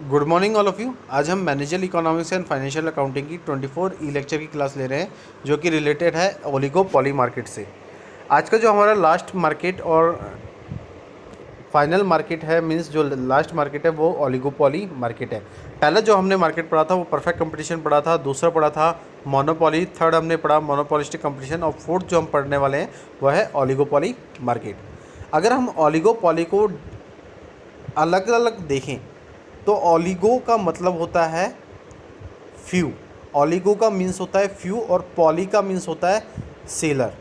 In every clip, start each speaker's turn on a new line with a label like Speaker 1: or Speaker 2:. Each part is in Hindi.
Speaker 1: Good morning all of you. आज हम manager economics and financial accounting की 24 ई लेक्चर की क्लास ले रहे हैं जो कि रिलेटेड है ओलिगोपॉली मार्केट से। आज का जो हमारा लास्ट मार्केट और फाइनल मार्केट है, मींस जो लास्ट मार्केट है वो ओलिगोपॉली मार्केट है। पहला जो हमने मार्केट पढ़ा था वो परफेक्ट कंपटीशन पढ़ा था, दूसरा पढ़ा था मोनोपॉली, थर्ड हमने पढ़ा मोनोपॉलिस्टिक कंपटीशन और फोर्थ जो हम पढ़ने वाले हैं वह है ओलिगोपॉली मार्केट। अगर हम ओलिगोपॉली को अलग अलग देखें तो ओलिगो का मतलब होता है फ्यू, ओलिगो का मीन्स होता है फ्यू और पॉली का मीन्स होता है सेलर।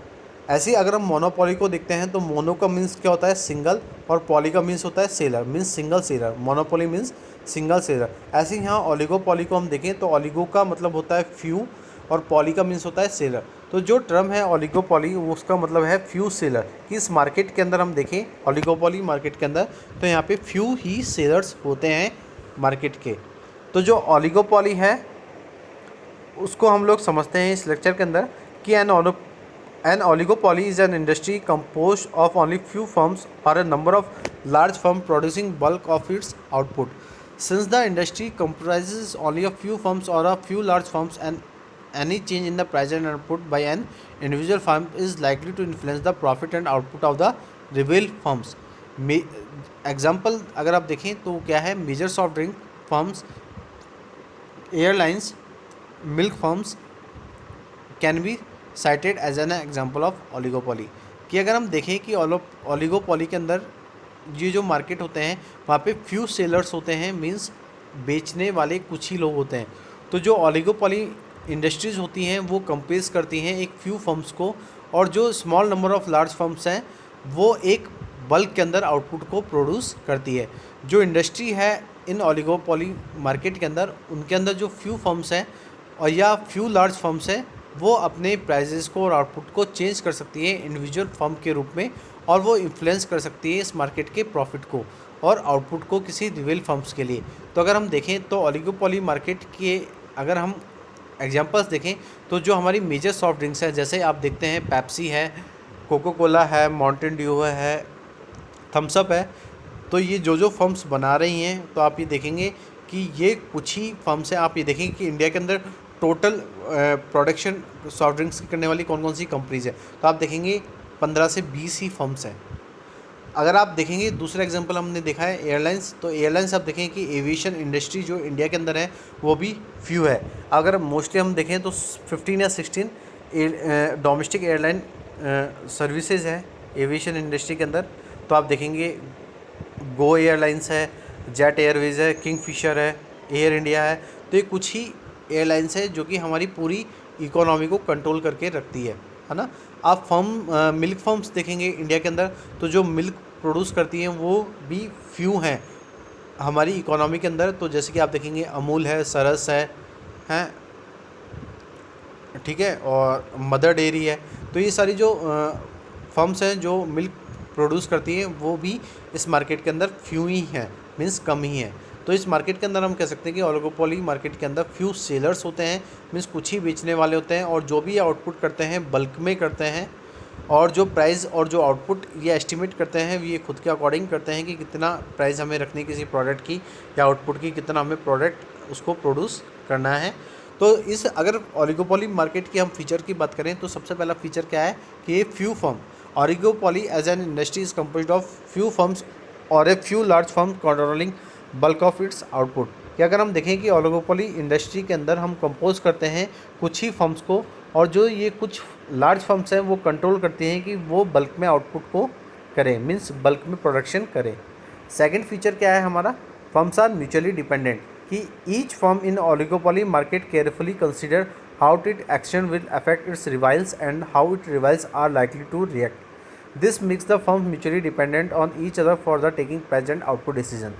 Speaker 1: ऐसे ही अगर हम मोनोपॉली को देखते हैं तो मोनो का मीन्स क्या होता है सिंगल और पॉली का मीन्स होता है seller, means single seller. Monopoly means single seller. ऐसे ही यहाँ ओलिगोपॉली को हम देखें तो ओलिगो का मतलब होता है फ्यू और पॉली का मीन्स होता है सेलर। तो जो टर्म है ओलिगोपॉली उसका मतलब है फ्यू सेलर। कि इस मार्केट के अंदर हम देखें ओलिगोपॉली मार्केट के अंदर तो यहाँ पे फ्यू ही सेलर्स होते हैं मार्केट के। तो जो ओलिगोपॉली है उसको हम लोग समझते हैं इस लेक्चर के अंदर कि an oligopoly is an industry compose of only few firms और a number of large firm producing bulk of its output. Since the industry comprises only a few firms or a few large firms and any change in the price and output by an individual firm is likely to influence the profit and output of the rival firms। Example अगर आप देखें तो क्या है, major soft drink firms, airlines, milk firms can be cited as an example of oligopoly. कि अगर हम देखें कि ओलिगोपॉली के अंदर ये जो मार्केट होते हैं वहाँ पे फ्यू सेलर्स होते हैं, मींस बेचने वाले कुछ ही लोग होते हैं। तो जो ओलिगोपॉली इंडस्ट्रीज़ होती हैं वो कंपेस करती हैं एक फ्यू फर्म्स को, और जो small number of large firms हैं वो एक बल्क के अंदर आउटपुट को प्रोड्यूस करती है। जो इंडस्ट्री है इन ओलिगोपॉली मार्केट के अंदर, उनके अंदर जो फ्यू फर्म्स हैं और या फ्यू लार्ज फर्म्स हैं वो अपने प्राइजेस को और आउटपुट को चेंज कर सकती है इंडिविजुअल फर्म के रूप में, और वो इन्फ्लुएंस कर सकती है इस मार्केट के प्रॉफिट को और आउटपुट को किसी रिटेल फर्म्स के लिए। तो अगर हम देखें तो ओलिगोपॉली मार्केट के अगर हम एग्जांपल्स देखें तो जो हमारी मेजर सॉफ्ट ड्रिंक्स हैं, जैसे आप देखते हैं पेप्सी है, कोको कोला है, माउंटेन ड्यू है, थम्स अप है। तो ये जो फर्म्स बना रही हैं तो आप ये देखेंगे कि ये कुछ ही फर्म्स हैं। आप ये देखेंगे कि इंडिया के अंदर टोटल प्रोडक्शन सॉफ्ट ड्रिंक्स की करने वाली कौन कौन सी कंपनीज है, तो आप देखेंगे 15 से 20 ही फर्म्स हैं। अगर आप देखेंगे दूसरा एग्जांपल हमने देखा है एयरलाइंस, तो एयरलाइंस आप देखें कि एविएशन इंडस्ट्री जो इंडिया के अंदर है वो भी फ्यू है। अगर मोस्टली हम देखें तो 15 या 16 डोमेस्टिक एयरलाइन सर्विसेज है एविएशन इंडस्ट्री के अंदर। तो आप देखेंगे गो एयरलाइंस है, जेट एयरवेज़ है, किंग फिशर है, एयर इंडिया है। तो ये कुछ ही एयरलाइंस है जो कि हमारी पूरी इकोनॉमी को कंट्रोल करके रखती है ना। आप मिल्क फर्म्स देखेंगे इंडिया के अंदर तो जो मिल्क प्रोड्यूस करती हैं वो भी फ्यू हैं हमारी इकोनॉमी के अंदर। तो जैसे कि आप देखेंगे अमूल है, सरस है, हैं, ठीक है, और मदर डेयरी है। तो ये सारी जो फर्म्स हैं जो मिल्क प्रोड्यूस करती हैं वो भी इस मार्केट के अंदर फ्यू ही हैं, मीन्स कम ही हैं। तो इस मार्केट के अंदर हम कह सकते हैं कि ओलिगोपॉली मार्केट के अंदर फ्यू सेलर्स होते हैं, मीन्स कुछ ही बेचने वाले होते हैं, और जो भी आउटपुट करते हैं बल्क में करते हैं, और जो प्राइस और जो आउटपुट ये एस्टिमेट करते हैं ये खुद के अकॉर्डिंग करते हैं कि कितना प्राइस हमें रखनी किसी प्रोडक्ट की या आउटपुट की, कितना हमें प्रोडक्ट उसको प्रोड्यूस करना है। तो इस अगर ओलिगोपॉली मार्केट की हम फीचर की बात करें तो सबसे पहला फीचर क्या है कि ये few firm, oligopoly as an industry is composed of few firms और a few large firm controlling bulk of its output. कि अगर हम देखें कि ओलिगोपॉली इंडस्ट्री के अंदर हम कंपोज करते हैं कुछ ही फर्म्स को, और जो ये कुछ लार्ज फर्म्स हैं वो कंट्रोल करती हैं कि वो बल्क में आउटपुट को करें, मीन्स बल्क में प्रोडक्शन करें। सेकंड फीचर क्या है हमारा, फर्म्स आर म्यूचुअली डिपेंडेंट। कि each firm in oligopoly market carefully consider how it action will affect its rivals and how it rivals are likely to react. This makes the firm mutually dependent on each other for the taking present output decision.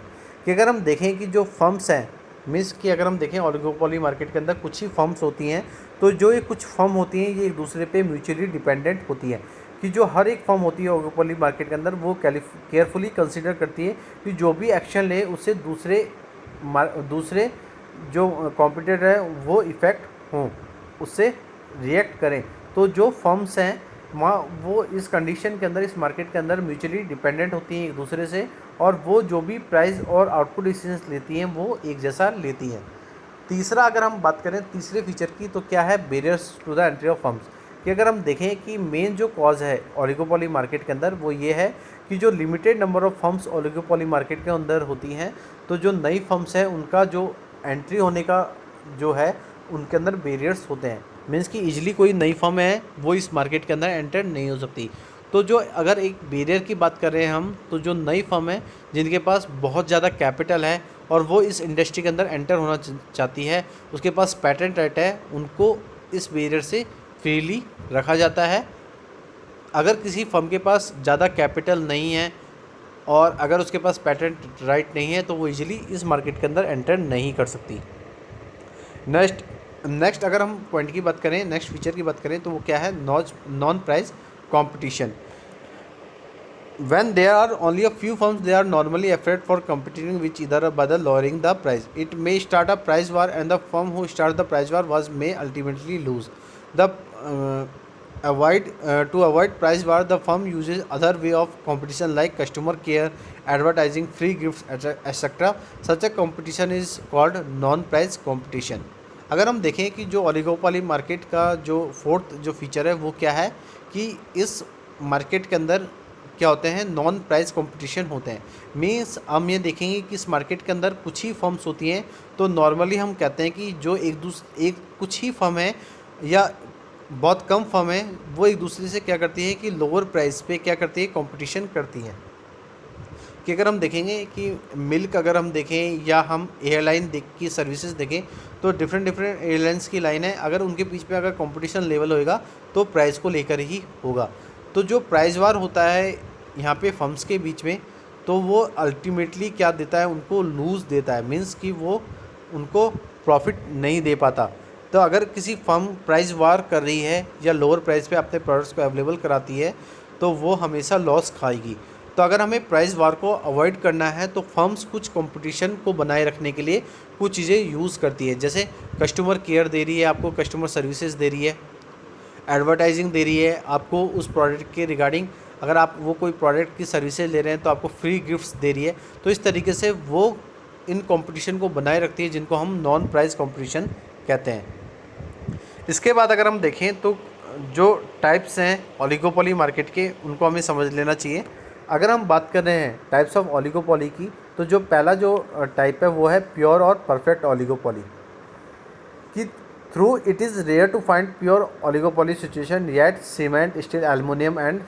Speaker 1: कि अगर हम देखें कि जो फर्म्स हैं, मीन्स कि अगर हम देखें ओलिगोपॉली मार्केट के अंदर कुछ ही फर्म्स होती हैं, तो जो ये कुछ फर्म होती हैं ये एक दूसरे पे म्यूचुअली डिपेंडेंट होती हैं। कि जो हर एक फर्म होती है ओलिगोपॉली मार्केट के अंदर वो केयरफुली कंसिडर करती है कि जो भी एक्शन ले उससे दूसरे जो कॉम्पिटिटर है वो इफ़ेक्ट हों, उससे रिएक्ट करें। तो जो फर्म्स हैं वहाँ वो इस कंडीशन के अंदर इस मार्केट के अंदर म्यूचुअली डिपेंडेंट होती हैं एक दूसरे से, और वो जो भी प्राइस और आउटपुट डिसीजंस लेती हैं वो एक जैसा लेती हैं। तीसरा अगर हम बात करें तीसरे फीचर की, तो क्या है barriers to the entry of firms. कि अगर हम देखें कि मेन जो कॉज है ओलिगोपोली मार्केट के अंदर वो ये है कि जो limited number of firms oligopoly market के अंदर होती हैं, तो जो नई फर्म्स हैं उनका जो एंट्री होने का जो है उनके अंदर बैरियर्स होते हैं। मीन्स कि ईजिली कोई नई फर्म है वो इस मार्केट के अंदर एंटर नहीं हो सकती। तो जो अगर एक बैरियर की बात कर रहे हैं हम, तो जो नई फर्म है जिनके पास बहुत ज़्यादा कैपिटल है और वो इस इंडस्ट्री के अंदर एंटर होना चाहती है, उसके पास पेटेंट राइट है, उनको इस बैरियर से फ्रीली रखा जाता है। अगर किसी फर्म के पास ज़्यादा कैपिटल नहीं है और अगर उसके पास पेटेंट राइट नहीं है तो वो इजीली इस मार्केट के अंदर एंटर नहीं कर सकती। नेक्स्ट अगर हम पॉइंट की बात करें, नेक्स्ट फीचर की बात करें, तो वो क्या है, non price competition. When there are only a few firms, they are normally afraid for competing with each other by the lowering the price. It may start a price war, and the firm who starts the price war was may ultimately lose. The to avoid price war, the firm uses other way of competition like customer care, advertising, free gifts, etc. Such a competition is called non-price competition. अगर हम देखें कि जो ओलिगोपोली मार्केट का जो फोर्थ जो फीचर है वो क्या है कि इस मार्केट के अंदर क्या होते हैं, नॉन प्राइस कंपटीशन होते हैं। मीन्स हम ये देखेंगे कि इस मार्केट के अंदर कुछ ही फर्म्स होती हैं, तो नॉर्मली हम कहते हैं कि जो एक कुछ ही फर्म है या बहुत कम फर्म है वो एक दूसरे से क्या करती है कि लोअर प्राइस पे क्या करती है, कंपटीशन करती हैं। कि अगर हम देखेंगे कि मिल्क अगर हम देखें या हम एयरलाइन की सर्विसेज देखें, तो डिफरेंट एयरलाइंस की लाइन है, अगर उनके बीच पे अगर कंपटीशन लेवल होएगा तो प्राइस को लेकर ही होगा। तो जो प्राइस वार होता है यहाँ पे फर्म्स के बीच में, तो वो अल्टीमेटली क्या देता है, उनको लूज़ देता है। मीन्स कि वो उनको प्रॉफिट नहीं दे पाता। तो अगर किसी फर्म प्राइस वार कर रही है या लोअर प्राइस पे अपने प्रोडक्ट्स को अवेलेबल कराती है तो वो हमेशा लॉस खाएगी। तो अगर हमें प्राइस वार को अवॉइड करना है तो फर्म्स कुछ कंपटीशन को बनाए रखने के लिए कुछ चीज़ें यूज़ करती है, जैसे कस्टमर केयर दे रही है आपको, कस्टमर सर्विसेज दे रही है, एडवर्टाइजिंग दे रही है आपको उस प्रोडक्ट के रिगार्डिंग। अगर आप वो कोई प्रोडक्ट की सर्विसेज ले रहे हैं तो आपको फ्री गिफ्ट्स दे रही है। तो इस तरीके से वो इन कंपटीशन को बनाए रखती है, जिनको हम नॉन प्राइस कंपटीशन कहते हैं। इसके बाद अगर हम देखें तो जो टाइप्स हैं ओलिगोपोली मार्केट के, उनको हमें समझ लेना चाहिए। अगर हम बात कर रहे हैं टाइप्स ऑफ ओलिगोपोली की, तो जो पहला जो टाइप है वो है प्योर और परफेक्ट ओलिगोपोली। कि through it is rare to find pure oligopoly situation, yet cement, steel, aluminium and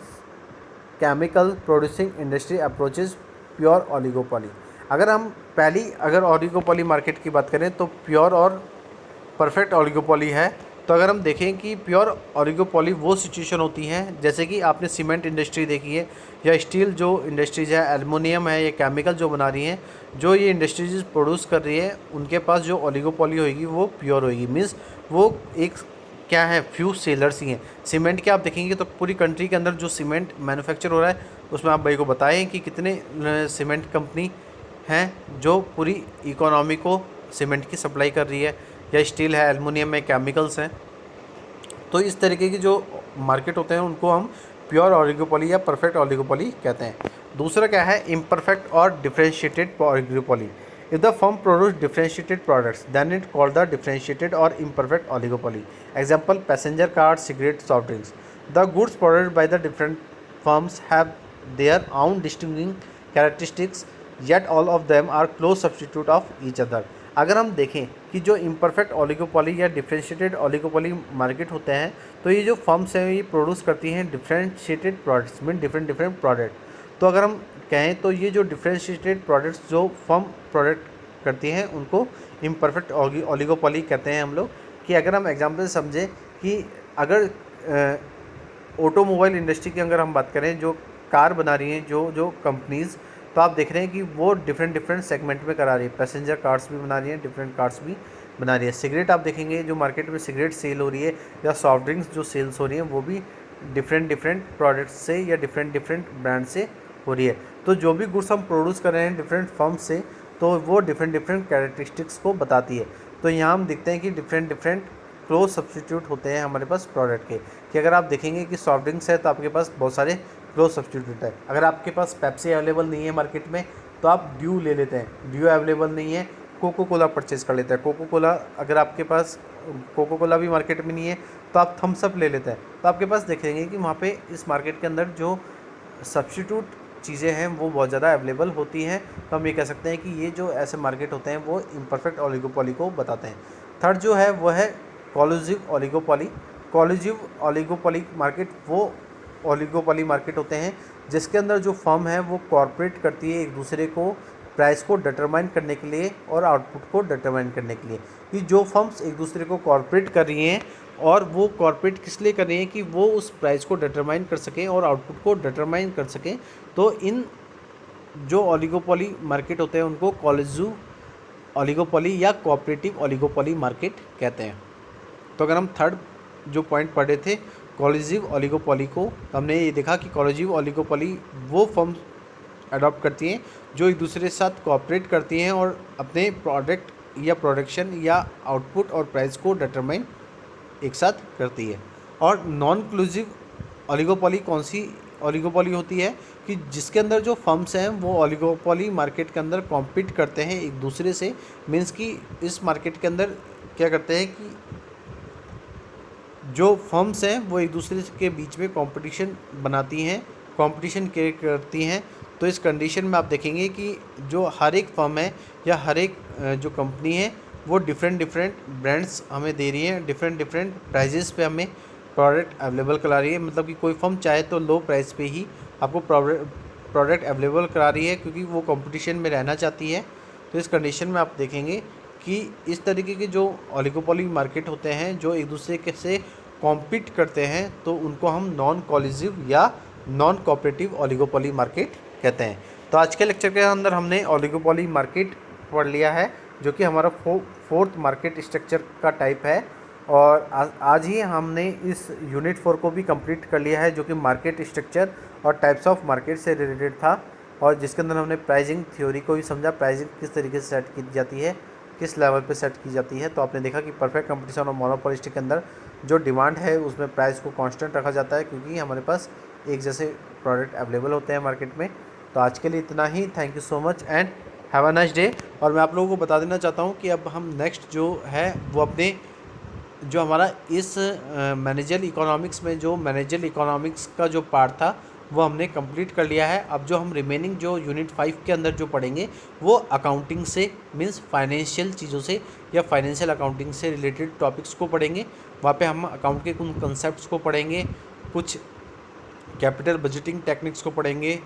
Speaker 1: chemical producing industry approaches pure oligopoly. अगर हम अगर ओलिगोपोली मार्केट की बात करें तो प्योर और परफेक्ट ओलिगोपोली है। तो अगर हम देखें कि प्योर ओलिगोपोली वो सिचुएशन होती हैं, जैसे कि आपने सीमेंट इंडस्ट्री देखी है या स्टील जो इंडस्ट्रीज है, एल्युमिनियम है, ये केमिकल जो बना रही हैं, जो ये इंडस्ट्रीज प्रोड्यूस कर रही है, उनके पास जो ओलिगोपोली होगी वो प्योर होगी। मीन्स वो एक क्या है, फ्यू सेलर्स ही हैं। सीमेंट के आप देखेंगे तो पूरी कंट्री के अंदर जो सीमेंट मैन्युफैक्चर हो रहा है उसमें आप भाई को बताएं कि कितने सीमेंट कंपनी हैं जो पूरी इकोनॉमी को सीमेंट की सप्लाई कर रही है, या स्टील है, एल्युमिनियम में केमिकल्स हैं। तो इस तरीके की जो मार्केट होते हैं उनको हम प्योर ओलिगोपोली या परफेक्ट ओलिगोपोली कहते हैं। दूसरा क्या है, इम्परफेक्ट और differentiated oligopoly. If the firm produce differentiated products, then it called the differentiated or imperfect oligopoly. Example: passenger cars, cigarettes, soft drinks. The goods produced by the different firms have their own distinguishing characteristics, yet all of them are close substitute of each other. अगर हम देखें कि जो इम्परफेक्ट ओलिगोपोली या डिफरेंशिएटेड ओलिगोपोली मार्केट होते हैं, तो ये जो फर्म्स हैं ये प्रोड्यूस करती हैं differentiated products, mean different product. तो अगर हम कहें तो ये जो डिफरेंशिएटेड प्रोडक्ट्स जो फर्म प्रोडक्ट करती हैं उनको इम्परफेक्ट ओलिगोपोली कहते हैं हम लोग। कि अगर हम एग्जांपल समझें कि अगर ऑटोमोबाइल इंडस्ट्री की अगर हम बात करें, जो कार बना रही हैं जो कंपनीज़, तो आप देख रहे हैं कि वो डिफरेंट सेगमेंट में करा रही है। पैसेंजर कार्स भी बना रही हैं, डिफरेंट कार्स भी बना रही है। सिगरेट आप देखेंगे जो मार्केट में सिगरेट सेल हो रही है, या सॉफ्ट ड्रिंक्स जो सेल्स हो रही हैं वो भी डिफरेंट प्रोडक्ट्स से या डिफरेंट ब्रांड से हो रही है। तो जो भी गुड्स हम प्रोड्यूस कर रहे हैं डिफरेंट फर्म से, तो वो डिफरेंट कैरेक्टरिस्टिक्स को बताती है। तो यहाँ हम देखते हैं कि डिफरेंट क्लोज सब्स्टिट्यूट होते हैं हमारे पास प्रोडक्ट के। कि अगर आप देखेंगे कि सॉफ्ट ड्रिंक्स है तो आपके पास बहुत सारे क्लोज सब्स्टिट्यूट है। अगर आपके पास पेप्सी अवेलेबल नहीं है मार्केट में, तो आप ड्यू ले लेते हैं, ड्यू अवेलेबल नहीं है, कोको कोला परचेज़ कर लेते हैं। कोको कोला अगर आपके पास कोको कोला भी मार्केट में नहीं है तो आप थम्स अप ले लेते हैं। तो आपके पास देखेंगे कि वहाँ पे इस मार्केट के अंदर जो सब्स्टिट्यूट चीज़ें हैं वो बहुत ज़्यादा अवेलेबल होती हैं। तो हम ये कह सकते हैं कि ये जो ऐसे मार्केट होते हैं वो इम्परफेक्ट ओलिगोपोली को बताते हैं। थर्ड जो है वो है collusive oligopoly. Collusive oligopoly market वो ओलिगोपोली मार्केट होते हैं जिसके अंदर जो फर्म है वो कॉर्पोरेट करती है एक दूसरे को प्राइस को डिटरमाइन करने के लिए और आउटपुट को डिटरमाइन करने के लिए। कि जो फर्म्स एक दूसरे को कॉर्पोरेट कर रही हैं और वो कॉर्पोरेट किस लिए कर रही हैं कि वो उस प्राइस को डिटरमाइन कर सकें और आउटपुट को डिटरमाइन कर सकें। तो इन जो ओलिगोपोली मार्केट होते हैं उनको कोलिजिव ओलिगोपोली या कोऑपरेटिव ओलिगोपोली मार्केट कहते हैं। तो अगर हम थर्ड जो पॉइंट पढ़े थे कोलिजिव ओलिगोपोली को, तो हमने ये देखा कि कोलिजिव ओलिगोपोली वो फर्म अडॉप्ट करती हैं जो एक दूसरे के साथ कोऑपरेट करती हैं और अपने प्रोडक्ट या प्रोडक्शन या आउटपुट और प्राइस को डिटरमाइन एक साथ करती है। और नॉन क्लूसिव ओलिगोपोली कौन सी ओलिगोपोली होती है कि जिसके अंदर जो फर्म्स हैं वो ओलिगोपोली मार्केट के अंदर कॉम्पीट करते हैं एक दूसरे से। मीन्स कि इस मार्केट के अंदर क्या करते हैं कि जो फर्म्स हैं वो एक दूसरे के बीच में कंपटीशन बनाती हैं, कंपटीशन करती हैं। तो इस कंडीशन में आप देखेंगे कि जो हर एक फर्म है या हर एक जो कंपनी है वो डिफरेंट ब्रांड्स हमें दे रही हैं, डिफरेंट प्राइजेस पे हमें प्रोडक्ट अवेलेबल करा रही है। मतलब कि कोई फर्म चाहे तो लो प्राइस पे ही आपको प्रोडक्ट अवेलेबल करा रही है क्योंकि वो कंपटीशन में रहना चाहती है। तो इस कंडीशन में आप देखेंगे कि इस तरीके के जो ओलिगोपोली मार्केट होते हैं जो एक दूसरे के से कॉम्पीट करते हैं तो उनको हम नॉन कोलिजिव या नॉन कोऑपरेटिव ओलिगोपोली मार्केट कहते हैं। तो आज के लेक्चर के अंदर हमने ओलिगोपोली मार्केट पढ़ लिया है जो कि हमारा फोर्थ मार्केट स्ट्रक्चर का टाइप है। और आज ही हमने इस यूनिट 4 को भी कंप्लीट कर लिया है जो कि मार्केट स्ट्रक्चर और टाइप्स ऑफ मार्केट से रिलेटेड था और जिसके अंदर हमने प्राइसिंग थ्योरी को भी समझा, प्राइसिंग किस तरीके से सेट की जाती है, किस लेवल पे सेट की जाती है। तो आपने देखा कि परफेक्ट कंपटीशन और मोनोपोलिस्टिक के अंदर जो डिमांड है उसमें प्राइस को कांस्टेंट रखा जाता है क्योंकि हमारे पास एक जैसे प्रोडक्ट अवेलेबल होते हैं मार्केट में। तो आज के लिए इतना ही। Thank you so much and have a nice day. और मैं आप लोगों को बता देना चाहता हूँ कि अब हम नेक्स्ट जो है वो अपने जो हमारा इस मैनेजर इकोनॉमिक्स में जो मैनेजर इकोनॉमिक्स का जो पार्ट था वो हमने कंप्लीट कर लिया है। अब जो हम रिमेनिंग जो यूनिट 5 के अंदर जो पढ़ेंगे वो अकाउंटिंग से मीन्स फाइनेंशियल चीज़ों से या फाइनेंशियल अकाउंटिंग से रिलेटेड टॉपिक्स को पढ़ेंगे। वहाँ पे हम अकाउंट के कुछ कंसेप्ट्स को पढ़ेंगे, कुछ कैपिटल बजटिंग टेक्निक्स को पढ़ेंगे,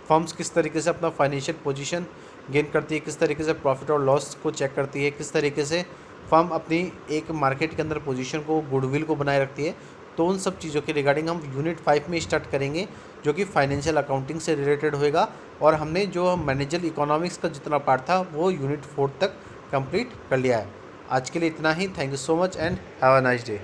Speaker 1: फर्म्स किस तरीके से अपना फाइनेंशियल पोजीशन गेन करती है, किस तरीके से प्रॉफिट और लॉस को चेक करती है, किस तरीके से फर्म अपनी एक मार्केट के अंदर पोजीशन को गुडविल को बनाए रखती है। तो उन सब चीज़ों के रिगार्डिंग हम यूनिट 5 में स्टार्ट करेंगे जो कि फाइनेंशियल अकाउंटिंग से रिलेटेड होएगा। और हमने जो मैनेजर इकोनॉमिक्स का जितना पार्ट था वो यूनिट 4 तक कंप्लीट कर लिया है। आज के लिए इतना ही। Thank you so much and have a nice day.